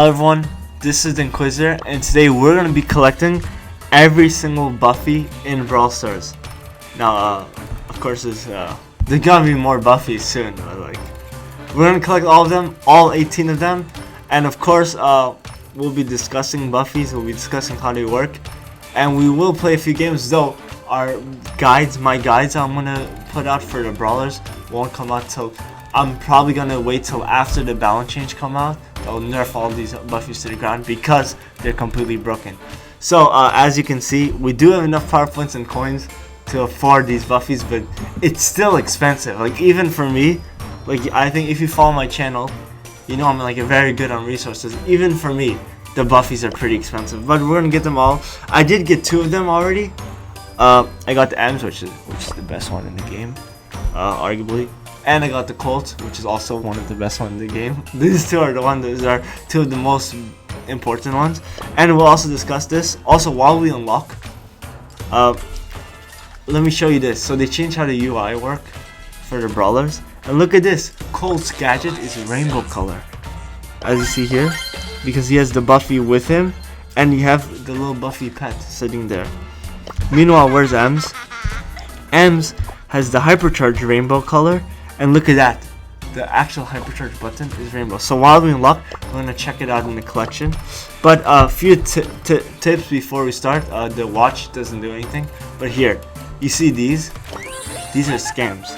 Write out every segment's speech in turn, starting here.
Hello everyone, this is the Inquisitor, and today we're going to be collecting every single Buffy in Brawl Stars. Now, of course, there's gonna be more Buffies soon. We're going to collect all of them, all 18 of them, and of course, we'll be discussing Buffies, we'll be discussing how they work, and we will play a few games, though our guides, my guides I'm going to put out for the Brawlers won't come out till, I'm probably going to wait till after the balance change come out. I'll nerf all these Buffies to the ground because they're completely broken. So as you can see, we do have enough power points and coins to afford these Buffies, but it's still expensive. Like, even for me, like, I think if you follow my channel, you know I'm like very good on resources. Even for me, the Buffies are pretty expensive, but we're gonna get them all. I did get 2 of them already. I got the M's, which is the best one in the game, arguably. And I got the Colt, which is also one of the best ones in the game. These two are these are 2 of the most important ones. And we'll also discuss this. Also, while we unlock, let me show you this. So they changed how the UI work for the Brawlers. And look at this. Colt's gadget is rainbow color, as you see here, because he has the Buffy with him, and you have the little Buffy pet sitting there. Meanwhile, where's M's? M's has the hypercharged rainbow color. And look at that, the actual hypercharge button is rainbow. So while we unlock, we're going to check it out in the collection. But a few tips before we start. The watch doesn't do anything. But here, you see these are scams.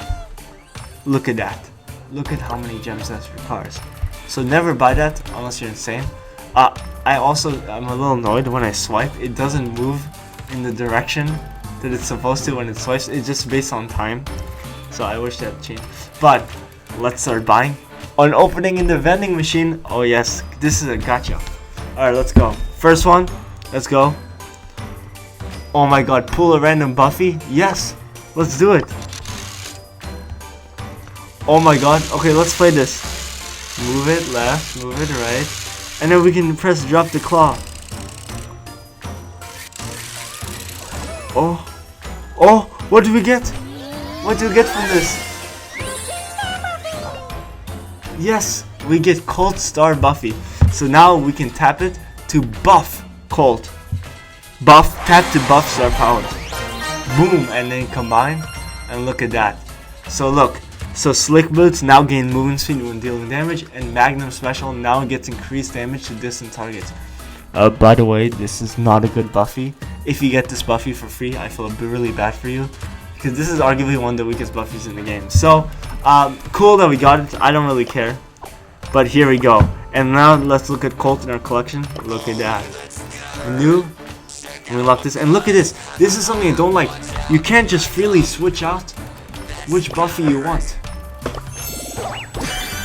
Look at that. Look at how many gems that requires. So never buy that unless you're insane. I'm a little annoyed when I swipe. It doesn't move in the direction that it's supposed to when it swipes. It's just based on time. So I wish that changed. But let's start buying. On opening in the vending machine. Oh yes, this is a gotcha. Alright, let's go. First one, let's go. Oh my god, pull a random Buffy. Yes, let's do it. Oh my god. Okay, let's play this. Move it left, move it right. And then we can press drop the claw. Oh, what do we get? What do we get from this? Yes, we get Colt Star Buffy. So now we can tap it to buff Colt. Tap to buff star powers. Boom, and then combine. And look at that. So look, so Slick Boots now gain movement speed when dealing damage, and Magnum Special now gets increased damage to distant targets. By the way, this is not a good Buffy. If you get this Buffy for free, I feel really bad for you, because this is arguably one of the weakest Buffies in the game. So, cool that we got it. I don't really care. But here we go. And now let's look at Colt in our collection. Look at that. New. And we lock this. And look at this. This is something I don't like. You can't just freely switch out which Buffy you want.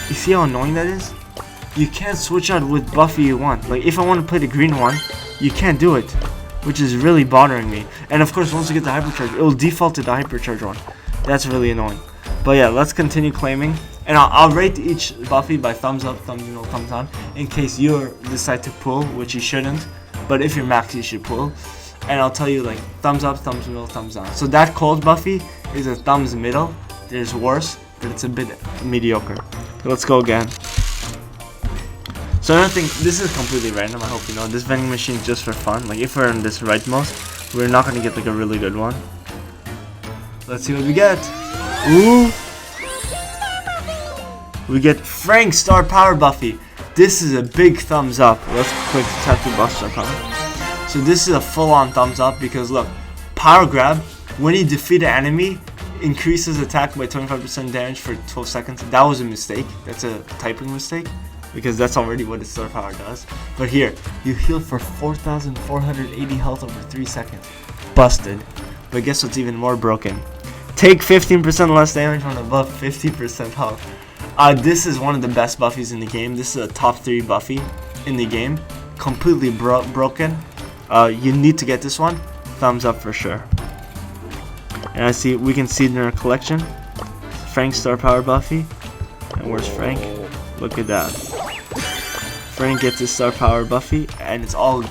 You see how annoying that is? You can't switch out which Buffy you want. Like, if I want to play the green one, you can't do it, which is really bothering me. And of course, once you get the hypercharge, it will default to the hypercharge one. That's really annoying. But yeah, let's continue claiming. And I'll rate each Buffy by thumbs up, thumbs down, in case you decide to pull, which you shouldn't. But if you're max, you should pull. And I'll tell you, like, thumbs up, thumbs middle, thumbs down. So that Cold Buffy is a thumbs middle. There's worse, but it's a bit mediocre. So let's go again. So another thing, this is completely random, I hope you know. This vending machine is just for fun. Like, if we're in this rightmost, we're not going to get like a really good one. Let's see what we get. Ooh! We get Frank Star Power Buffy. This is a big thumbs up. Let's quick tap to buff Star Power. So this is a full-on thumbs up because look, Power Grab, when you defeat an enemy, increases attack by 25% damage for 12 seconds. That was a mistake. That's a typing mistake, because that's already what its star power does. But here, you heal for 4,480 health over 3 seconds. Busted. But guess what's even more broken? Take 15% less damage when above 50% health. This is one of the best Buffies in the game. This is a top 3 Buffy in the game. Completely broken. You need to get this one. Thumbs up for sure. And we can see it in our collection. Frank Star Power Buffy. And where's Frank? Look at that. Frank gets his Star Power Buffy, and it's all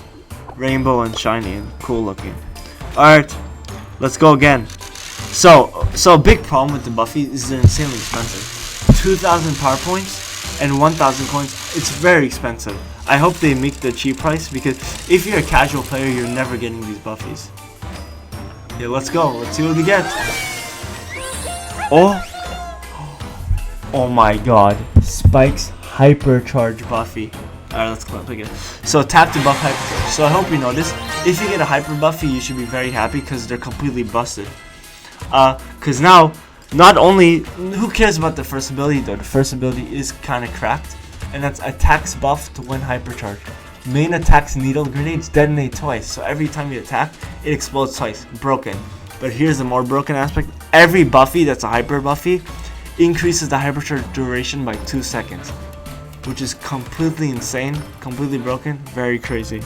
rainbow and shiny and cool looking. Alright, let's go again. So a big problem with the Buffy is they're insanely expensive. 2,000 power points and 1,000 coins. It's very expensive. I hope they make the cheap price, because if you're a casual player, you're never getting these Buffies. Yeah, let's go. Let's see what we get. Oh. Oh my god. Spike's Hypercharge Buffy. Alright, let's click it. So tap to buff Hypercharge. So I hope you know this. If you get a Hyper Buffy, you should be very happy because they're completely busted. Because now, not only, who cares about the first ability though? The first ability is kind of cracked. And that's attacks buff to win Hypercharge. Main attacks needle grenades detonate twice. So every time you attack, it explodes twice. Broken. But here's the more broken aspect. Every Buffy that's a Hyper Buffy increases the Hypercharge duration by 2 seconds. Which is completely insane. Completely broken. Very crazy.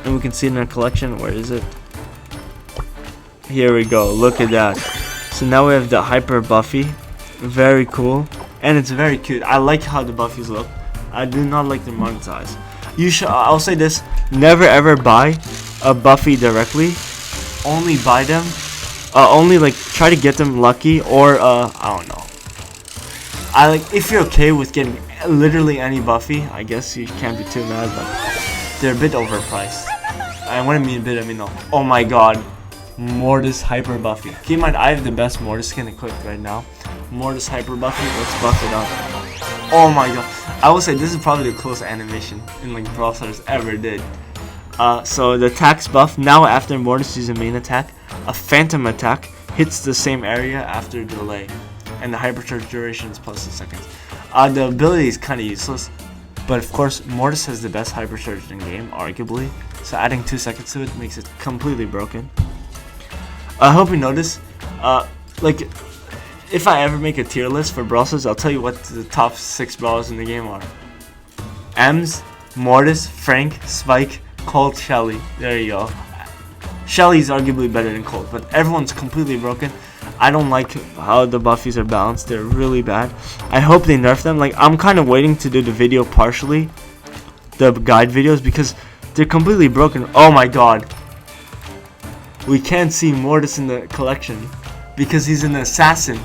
And we can see it in our collection. Where is it? Here we go. Look at that. So now we have the Hyper Buffy. Very cool. And it's very cute. I like how the Buffies look. I do not like their modern size. You should. I'll say this: never ever buy a Buffy directly. Only buy them. Only like try to get them lucky, or I don't know. I like if you're okay with getting literally any Buffy. I guess you can't be too mad, but they're a bit overpriced. And when I mean a bit, I mean no. Oh my god, Mortis Hyper Buffy. Keep in mind, I have the best Mortis skin equipped right now. Mortis Hyper Buffy. Let's buff it up. Oh my god. I will say this is probably the coolest animation in like Brawl Stars ever did. So the attacks buff. Now after Mortis uses a main attack, a phantom attack hits the same area after delay. And the Hypercharge duration is plus 2 seconds. The ability is kind of useless. But of course, Mortis has the best Hypercharge in the game, arguably. So adding 2 seconds to it makes it completely broken. I hope you notice, like, if I ever make a tier list for Brawl Stars, I'll tell you what the top 6 brawlers in the game are. Ems, Mortis, Frank, Spike, Colt, Shelly. There you go. Shelly's arguably better than Colt, but everyone's completely broken. I don't like how the Buffies are balanced. They're really bad. I hope they nerf them. Like, I'm kind of waiting to do the video partially, the guide videos, because they're completely broken. Oh my god. We can't see Mortis in the collection because he's an assassin,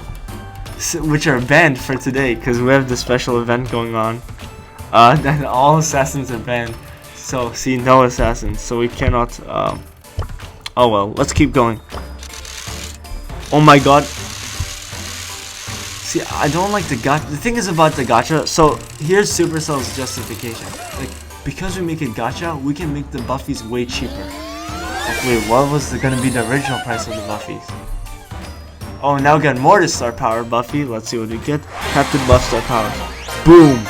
which are banned for today because we have the special event going on. Then all assassins are banned. So see, no assassins. So we cannot. Oh well, let's keep going. Oh my god. See, I don't like the gacha. The thing is about the gacha. So here's Supercell's justification. Like, because we make it gacha, we can make the Buffies way cheaper. Like, wait, what was gonna be the original price of the Buffies? Oh, now we got Mortis Star Power Buffy. Let's see what we get. Captain Buff Star Power. Boom!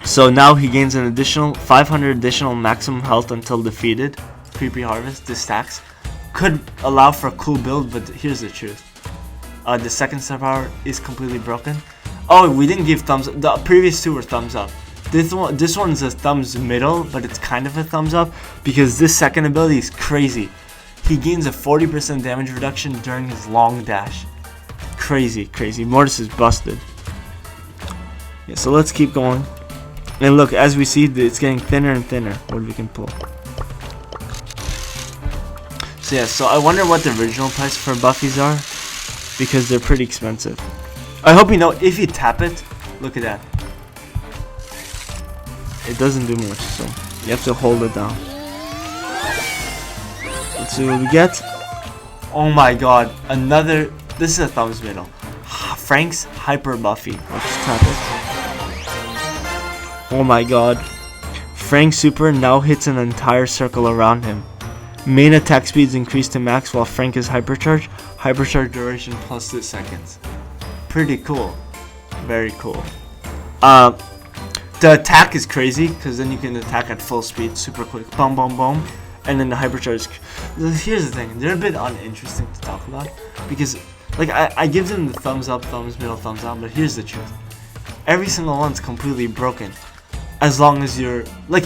So now he gains an additional 500 additional maximum health until defeated. Creepy Harvest. This stacks. Could allow for a cool build, but here's the truth. The second Star Power is completely broken. Oh, we didn't give thumbs up. The previous two were thumbs up. This one's a thumbs middle, but it's kind of a thumbs up because this second ability is crazy. He gains a 40% damage reduction during his long dash. Crazy, crazy. Mortis is busted. Yeah, so let's keep going. And look, as we see, it's getting thinner and thinner. What we can pull. So yeah, so I wonder what the original price for Buffies are, because they're pretty expensive. I hope you know, if you tap it, look at that. It doesn't do much, so you have to hold it down. Let's see what we get. Oh my god, another. This is a thumbs middle. Frank's Hyper Buffy. Let's tap it. Oh my god. Frank's super now hits an entire circle around him. Main attack speeds increase to max while Frank is hypercharged. Hypercharge duration plus 2 seconds. Pretty cool. Very cool. The attack is crazy because then you can attack at full speed, super quick. Boom, boom, boom. And then the hypercharge. Here's the thing. They're a bit uninteresting to talk about because, like, I give them the thumbs up, thumbs middle, thumbs down. But here's the truth. Every single one's completely broken. As long as you're, like,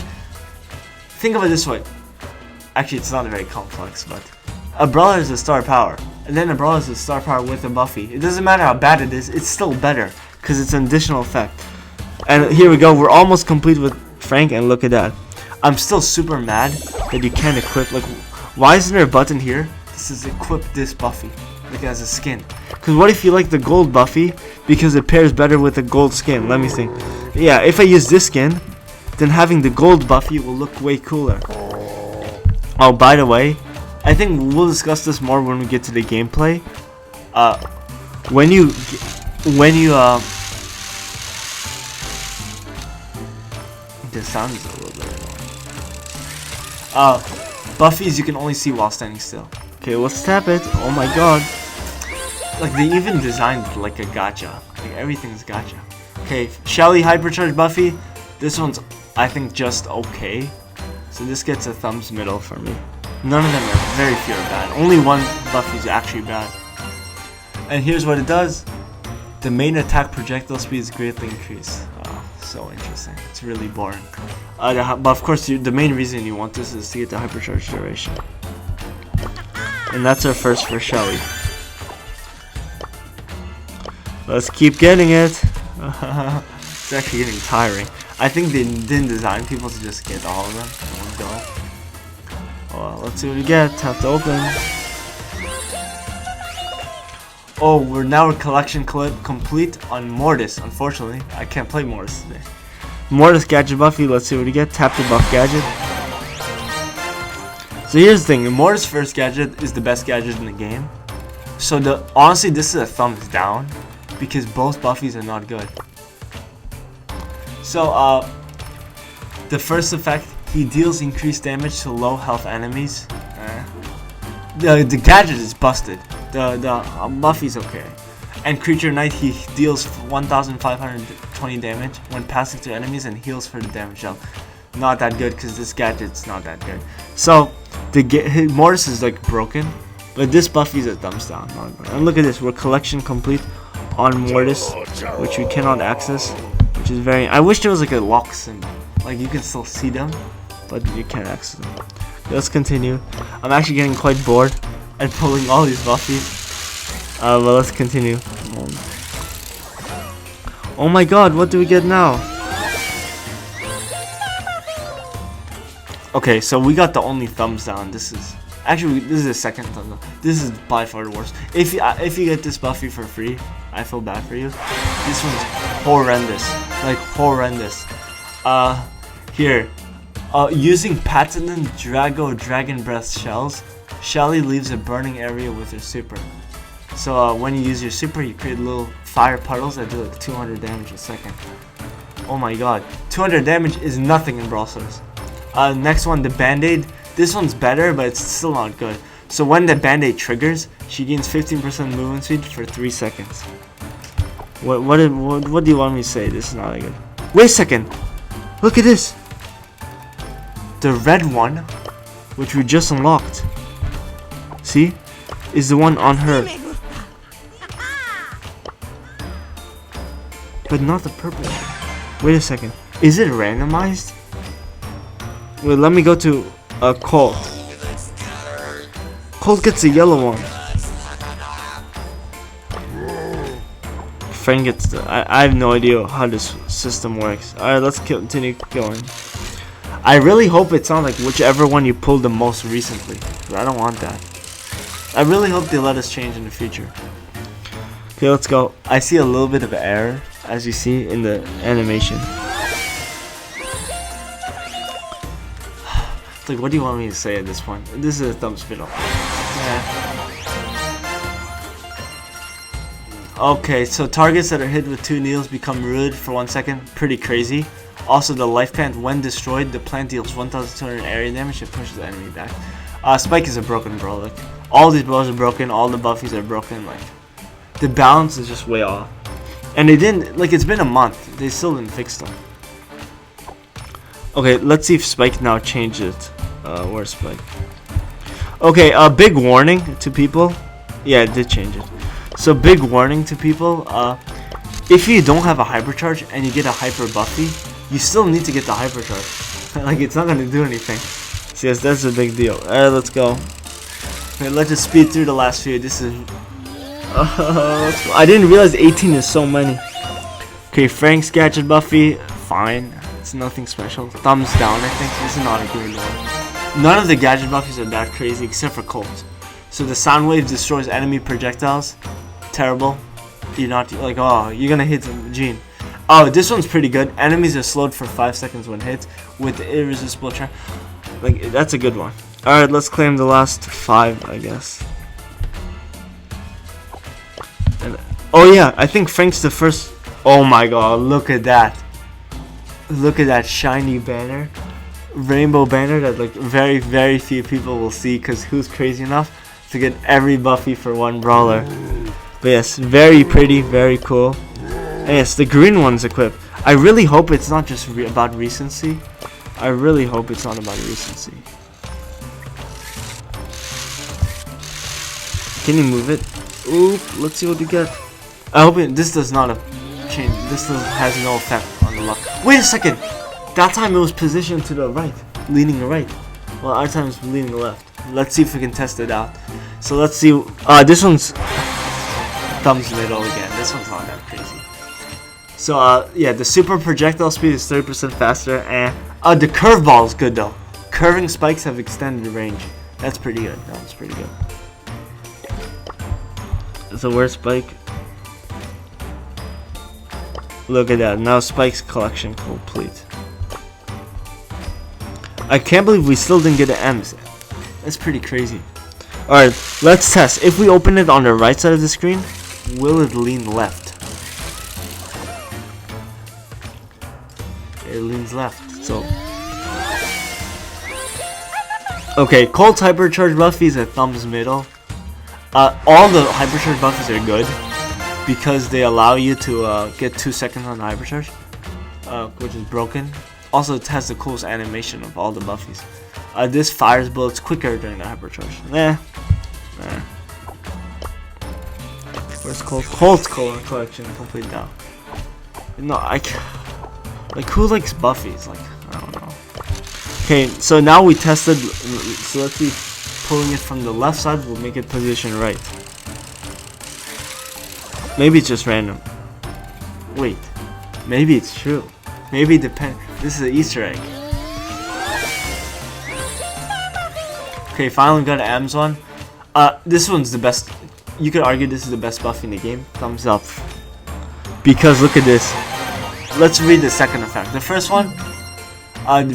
think of it this way. Actually, it's not very complex, but a brawler is a star power, and then a brawler is a star power with a Buffy. It doesn't matter how bad it is, it's still better, because it's an additional effect. And here we go, we're almost complete with Frank, and look at that. I'm still super mad that you can't equip, like, why isn't there a button here? This is equip this Buffy, like as a skin. Because what if you like the gold Buffy because it pairs better with the gold skin? Let me think. Yeah, if I use this skin, then having the gold Buffy will look way cooler. Oh, by the way, I think we'll discuss this more when we get to the gameplay. When you the sound is a little bit annoying. Buffies you can only see while standing still. Okay, let's tap it. Oh my god. Like they even designed like a gacha. Like everything's gacha. Okay, Shelly Hypercharge Buffy. This one's I think just okay. So this gets a thumbs middle for me. None of them are very few are bad. Only one Buffy is actually bad. And here's what it does. The main attack projectile speed is greatly increased. Oh, so interesting. It's really boring. But of course, the main reason you want this is to get the hypercharge duration. And that's our first for Shelly. Let's keep getting it. It's actually getting tiring. I think they didn't design people to just get all of them in one go. Well, let's see what we get. Tap to open. Oh, we're collection complete on Mortis. Unfortunately, I can't play Mortis today. Mortis Gadget Buffy. Let's see what we get. Tap to buff gadget. So here's the thing. The Mortis first gadget is the best gadget in the game. So honestly, this is a thumbs down because both Buffies are not good. So the first effect, he deals increased damage to low health enemies. The gadget is busted. The Buffy's okay. And Creature Knight, he deals 1,520 damage when passing through enemies and heals for the damage dealt. Not that good because this gadget's not that good. So Mortis is like broken, but this Buffy's a thumbs down. And look at this, we're collection complete on Mortis, which we cannot access, which is very. I wish there was like a lock symbol, like you can still see them, but you can't access them. Let's continue. I'm actually getting quite bored and pulling all these Buffies. But let's continue. Oh my god, what do we get now? Okay, so we got the only thumbs down. This is the second thumbs down. This is by far the worst. If you get this Buffy for free, I feel bad for you. This one's horrendous, like horrendous. Here, using patented Dragon Breath shells, Shelly leaves a burning area with her super. So when you use your super, you create little fire puddles that do like 200 damage a second. Oh my god, 200 damage is nothing in Brawl Stars. Next one, the Band-Aid. This one's better, but it's still not good. So when the Band-Aid triggers, she gains 15% movement speed for 3 seconds. What do you want me to say? This is not that good. Wait a second. Look at this. The red one, which we just unlocked, see, is the one on her. But not the purple one. Wait a second. Is it randomized? Wait, let me go to Colt. Colt gets the yellow one. Frank gets the. I have no idea how this system works. Alright, let's continue going. I really hope it's not like whichever one you pulled the most recently. I don't want that. I really hope they let us change in the future. Okay, let's go. I see a little bit of error, as you see in the animation. Like, what do you want me to say at this point? This is a thumbs middle. Yeah. Okay, so targets that are hit with 2 needles become rooted for 1 second. Pretty crazy. Also, the life plant, when destroyed, the plant deals 1,200 area damage and pushes the enemy back. Spike is a broken bro. Like, all these bros are broken. All the Buffies are broken. Like, the balance is just way off. And they didn't, like, it's been a month. They still didn't fix them. Okay, let's see if Spike now changed it. Where's Spike? Okay, big warning to people. Yeah, it did change it. So, big warning to people. If you don't have a hypercharge and you get a hyper Buffy, you still need to get the hypercharge. Like, it's not gonna do anything. So yes, that's a big deal. Alright, let's go. Okay, let's just speed through the last few. This is. Let's go. I didn't realize 18 is so many. Okay, Frank's Gadget Buffy, fine. It's nothing special. Thumbs down, I think. This is not a good one. None of the Gadget Buffies are that crazy except for Colt. So the sound wave destroys enemy projectiles terrible. You're not like, oh, you're gonna hit Gene. Oh, this one's pretty good. Enemies are slowed for 5 seconds when hit with the irresistible charge. Like, that's a good one. Alright, let's claim the last 5, I guess. And, oh yeah, I think Frank's the first. Oh my god, look at that. Look at that shiny banner. Rainbow banner that like very, very few people will see, because who's crazy enough to get every Buffy for one brawler. But yes, very pretty, very cool. And yes, the green one's equipped. I really hope it's not just about recency. I really hope it's not about recency. Can you move it? Oop, let's see what we get. I hope this does not change. This has no effect on the lock. Wait a second! That time it was positioned to the right, leaning right. Well, our time is leaning left. Let's see if we can test it out. So let's see. This one's thumbs middle again. This one's not that crazy. So yeah, the super projectile speed is 30% faster, and the curveball is good though. Curving spikes have extended range. That's pretty good. That's pretty good. So where's Spike? Look at that. Now Spike's collection complete. I can't believe we still didn't get the M's. That's pretty crazy. Alright, let's test. If we open it on the right side of the screen, will it lean left? It leans left. So okay, Colt hypercharge Buffies at thumbs middle. All the hypercharge Buffies are good because they allow you to get 2 seconds on the hypercharge, which is broken. Also, it has the coolest animation of all the Buffies. This fires bullets quicker during the hypercharge. Nah. Where's Colt? Colt's collection complete now. No, like, who likes Buffies? Like, I don't know. Okay, so now we tested. So let's see. Pulling it from the left side will make it position right. Maybe it's just random. Wait, maybe it's true. Maybe it depends. This is an Easter egg. Okay, finally got an M's one. This one's the best. You could argue this is the best Buffy in the game. Thumbs up. Because look at this. Let's read the second effect. The first one.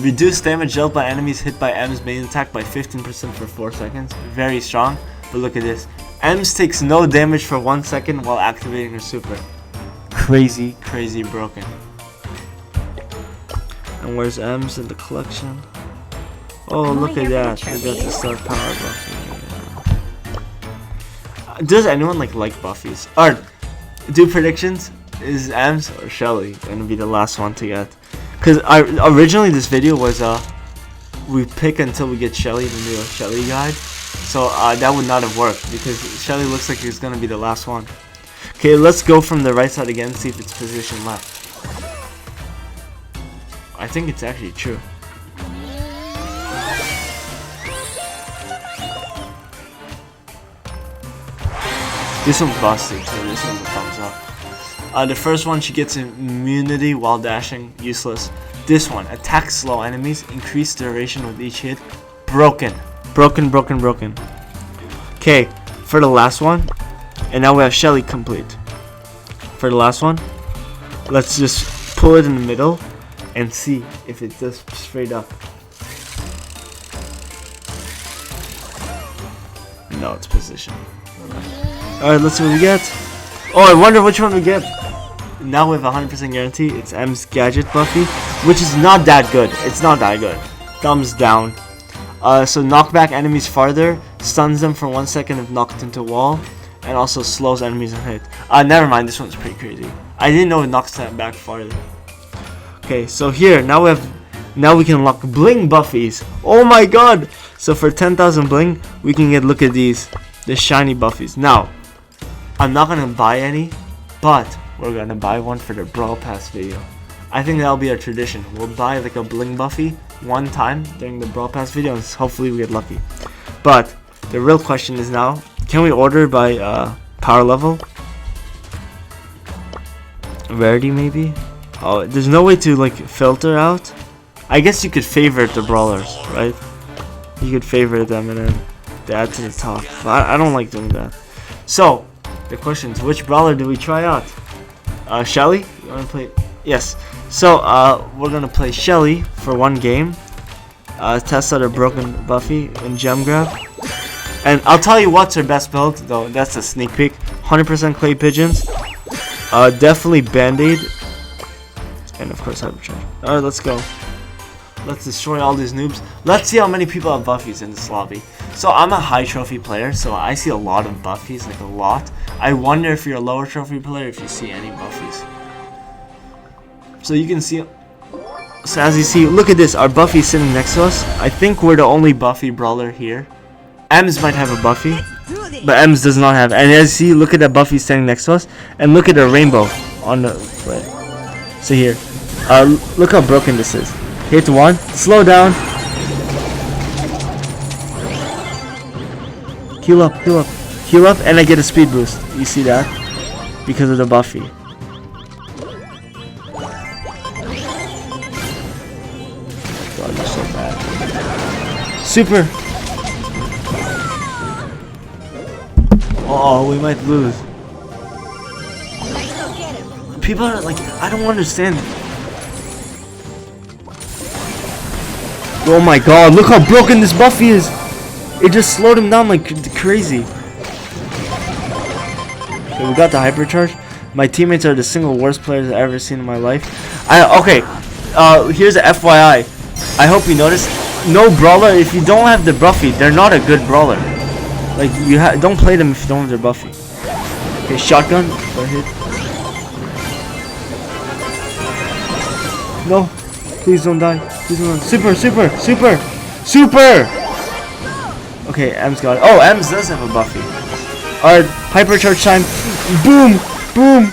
Reduce damage dealt by enemies hit by M's main attack by 15% for 4 seconds. Very strong. But look at this. M's takes no damage for 1 second while activating her super. Crazy, crazy broken. And where's M's in the collection? Oh, look at that. We got the star power Buffy. Yeah. Does anyone like Buffies? Alright, do predictions. Is M's or Shelly gonna be the last one to get? Because originally this video was we pick until we get Shelly, the new Shelly guide. So that would not have worked because Shelly looks like it's gonna be the last one. Okay, let's go from the right side again, see if it's positioned left. I think it's actually true. This one's busted, so this one's a thumbs up. The first one, she gets immunity while dashing, useless. This one, attack slow enemies, increase duration with each hit, broken. Broken. Okay, for the last one, and now we have Shelly complete. For the last one, let's just pull it in the middle and see if it does straight up. No, it's position. Alright, let's see what we get. Oh, I wonder which one we get. Now we have 100% guarantee. It's M's Gadget Buffy, which is not that good. It's not that good. Thumbs down. So knock back enemies farther, stuns them for 1 second if knocked into a wall, and also slows enemies on hit. Never mind. This one's pretty crazy. I didn't know it knocks them back farther. Okay, so here now we can unlock bling Buffies. Oh my god! So for 10,000 bling, we can get, look at these, the shiny Buffies. Now, I'm not gonna buy any, but we're gonna buy one for the Brawl Pass video. I think that'll be our tradition. We'll buy like a bling Buffy one time during the Brawl Pass video, and hopefully we get lucky. But the real question is now, can we order by power level? Rarity maybe? Oh, there's no way to like filter out. I guess you could favorite the brawlers, right? You could favorite them and then add to the top. But I don't like doing that. So the questions. Which brawler do we try out? Shelly? You wanna play? Yes. So we're gonna play Shelly for one game. Test out a broken Buffy and gem grab. And I'll tell you what's her best build, though that's a sneak peek. 100% clay pigeons. Definitely band-aid. And of course hypercharge. Alright, let's go. Let's destroy all these noobs. Let's see how many people have Buffies in this lobby. So I'm a high trophy player, so I see a lot of Buffies, like a lot. I wonder if you're a lower trophy player if you see any Buffies. So you can see. So as you see, look at this. Our Buffy sitting next to us. I think we're the only Buffy brawler here. Ems might have a Buffy, but Ems does not have. And as you see, look at that Buffy standing next to us, and look at the rainbow on the right. So here, look how broken this is. Hit one, slow down. Heal up, heal up, heal up, and I get a speed boost. You see that? Because of the Buffy. God, you're so bad. Super. Oh, we might lose. People are like, I don't understand. Oh my god, look how broken this Buffy is. It just slowed him down like crazy. Okay, we got the hypercharge. My teammates are the single worst players I've ever seen in my life. Here's a FYI. I hope you noticed. No brawler, if you don't have the Buffy, they're not a good brawler. Like, don't play them if you don't have their Buffy. Okay, shotgun. Go hit. No. Please don't die. Please don't die. Super, super, super, super! Okay, M's got it. Oh, M's does have a Buffy. Alright, hypercharge time. Boom! Boom!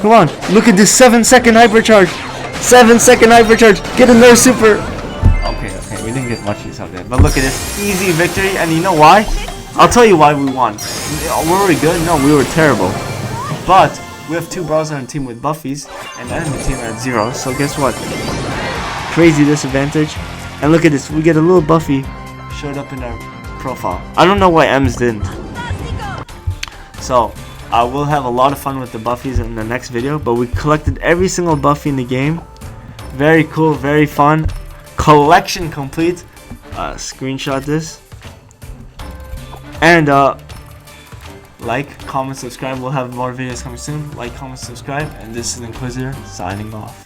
Come on. Look at this 7-second hypercharge. 7-second hypercharge. Get another super. Okay, we didn't get much use out there. But look at this. Easy victory. And you know why? I'll tell you why we won. Were we good? No, we were terrible. But we have 2 brawlers on a team with Buffies, and enemy team at 0. So guess what? Crazy disadvantage. And look at this. We get a little Buffy showed up in our profile. I don't know why M's didn't. So we'll have a lot of fun with the Buffies in the next video. But we collected every single Buffy in the game. Very cool. Very fun. Collection complete. Screenshot this. And like, comment, subscribe. We'll have more videos coming soon. Like, comment, subscribe. And this is Inquisitor signing off.